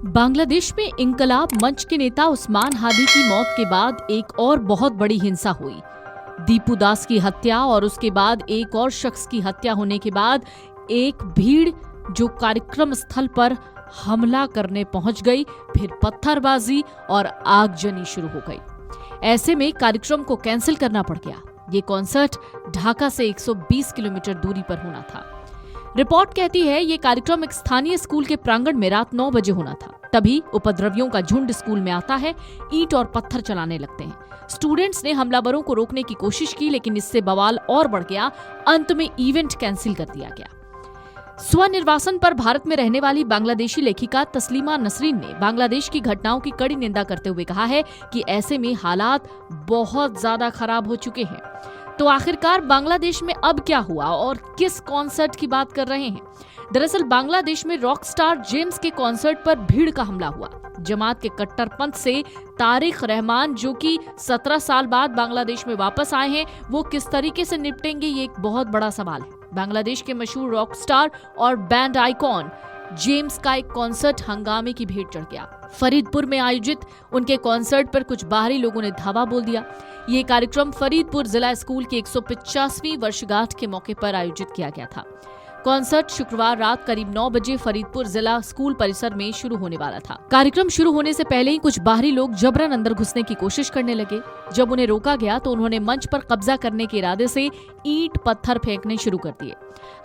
बांग्लादेश में इंकलाब मंच के नेता उस्मान हादी की मौत के बाद एक और बहुत बड़ी हिंसा हुई। दीपू दास की हत्या और उसके बाद एक और शख्स की हत्या होने के बाद एक भीड़ जो कार्यक्रम स्थल पर हमला करने पहुंच गई, फिर पत्थरबाजी और आगजनी शुरू हो गई। ऐसे में कार्यक्रम को कैंसिल करना पड़ गया। ये कॉन्सर्ट ढाका से 120 किलोमीटर दूरी पर होना था। रिपोर्ट कहती है ये कार्यक्रम एक स्थानीय स्कूल के प्रांगण में रात 9 बजे होना था। तभी उपद्रवियों का झुंड स्कूल में आता है, ईंट और पत्थर चलाने लगते हैं। स्टूडेंट्स ने हमलावरों को रोकने की कोशिश की, लेकिन इससे बवाल और बढ़ गया। अंत में इवेंट कैंसिल कर दिया गया। स्वनिर्वासन पर भारत में रहने वाली बांग्लादेशी लेखिका तस्लीमा नसरीन ने बांग्लादेश की घटनाओं की कड़ी निंदा करते हुए कहा है कि ऐसे में हालात बहुत ज्यादा खराब हो चुके हैं। तो आखिरकार बांग्लादेश में अब क्या हुआ और किस कॉन्सर्ट की बात कर रहे हैं? दरअसल बांग्लादेश में रॉक स्टार जेम्स के कॉन्सर्ट पर भीड़ का हमला हुआ। जमात के कट्टरपंथ से तारिक रहमान, जो कि 17 साल बाद बांग्लादेश में वापस आए हैं, वो किस तरीके से निपटेंगे, ये एक बहुत बड़ा सवाल है। बांग्लादेश के मशहूर रॉक स्टार और बैंड आइकॉन जेम्स का एक कॉन्सर्ट हंगामे की भेंट चढ़ गया। फरीदपुर में आयोजित उनके कॉन्सर्ट पर कुछ बाहरी लोगों ने धावा बोल दिया। ये कार्यक्रम फरीदपुर जिला स्कूल की 150वीं वर्षगांठ के मौके पर आयोजित किया गया था। कॉन्सर्ट शुक्रवार रात करीब 9 बजे फरीदपुर जिला स्कूल परिसर में शुरू होने वाला था। कार्यक्रम शुरू होने से पहले ही कुछ बाहरी लोग जबरन अंदर घुसने की कोशिश करने लगे। जब उन्हें रोका गया तो उन्होंने मंच पर कब्जा करने के इरादे से ईंट पत्थर फेंकने शुरू कर दिए।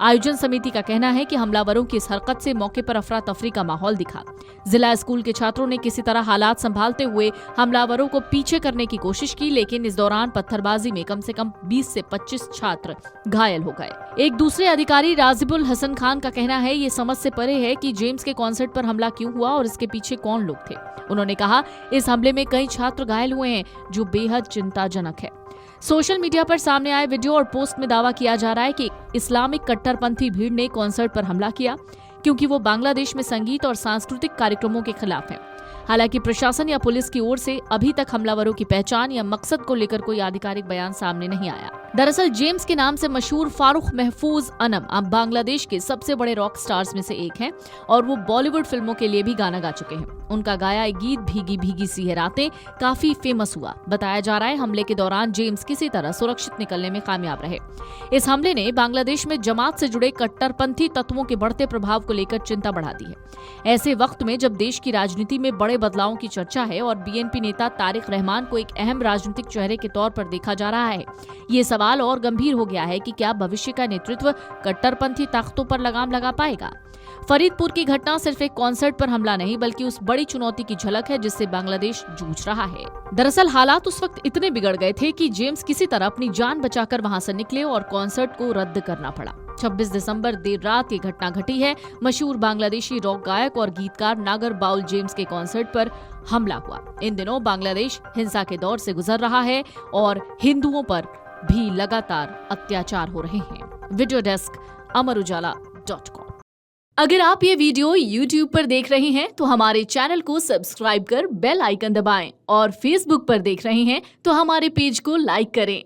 आयोजन समिति का कहना है कि हमलावरों की इस हरकत से मौके पर अफरा तफरी का माहौल दिखा। जिला स्कूल के छात्रों ने किसी तरह हालात संभालते हुए हमलावरों को पीछे करने की कोशिश की, लेकिन इस दौरान पत्थरबाजी में कम से कम 20 से 25 छात्र घायल हो गए। एक दूसरे अधिकारी राजिबुल हसन खान का कहना है ये समझ से परे है कि जेम्स के कॉन्सर्ट पर हमला क्यों हुआ और इसके पीछे कौन लोग थे। उन्होंने कहा, इस हमले में कई छात्र घायल हुए हैं, जो बेहद चिंताजनक है। सोशल मीडिया पर सामने आए वीडियो और पोस्ट में दावा किया जा रहा है कि इस्लामिक कट्टरपंथी भीड़ ने कॉन्सर्ट पर हमला किया क्योंकि वो बांग्लादेश में संगीत और सांस्कृतिक कार्यक्रमों के खिलाफ है। हालांकि प्रशासन या पुलिस की ओर से अभी तक हमलावरों की पहचान या मकसद को लेकर कोई आधिकारिक बयान सामने नहीं आया। दरअसल जेम्स के नाम से मशहूर फारूक महफूज अनम अब बांग्लादेश के सबसे बड़े रॉक स्टार्स में से एक हैं और वो बॉलीवुड फिल्मों के लिए भी गाना गा चुके हैं। उनका गाया एक गीत भीगी भीगी सी है रातें काफी फेमस हुआ। बताया जा रहा है हमले के दौरान जेम्स किसी तरह सुरक्षित निकलने में कामयाब रहे। इस हमले ने बांग्लादेश में जमात से जुड़े कट्टरपंथी तत्वों के बढ़ते प्रभाव को लेकर चिंता बढ़ा दी है। ऐसे वक्त में जब देश की राजनीति में बड़े बदलावों की चर्चा है और बीएनपी नेता तारिक रहमान को एक अहम राजनीतिक चेहरे के तौर पर देखा जा रहा है, ये सवाल और गंभीर हो गया है कि क्या भविष्य का नेतृत्व कट्टरपंथी ताकतों पर लगाम लगा पाएगा। फरीदपुर की घटना सिर्फ एक कॉन्सर्ट पर हमला नहीं बल्कि उस बड़ी चुनौती की झलक है जिससे बांग्लादेश जूझ रहा है। दरअसल हालात उस वक्त इतने बिगड़ गए थे कि जेम्स किसी तरह अपनी जान बचाकर वहां से निकले और कॉन्सर्ट को रद्द करना पड़ा। 26 दिसंबर देर रात ये घटना घटी है। मशहूर बांग्लादेशी रॉक गायक और गीतकार नागर बाउल जेम्स के कॉन्सर्ट पर हमला हुआ। इन दिनों बांग्लादेश हिंसा के दौर से गुजर रहा है और हिंदुओं पर भी लगातार अत्याचार हो रहे हैं। Video desk Amarujala dot com. अगर आप ये वीडियो YouTube पर देख रहे हैं तो हमारे चैनल को सब्सक्राइब कर बेल आइकन दबाएं और Facebook पर देख रहे हैं तो हमारे पेज को लाइक करें।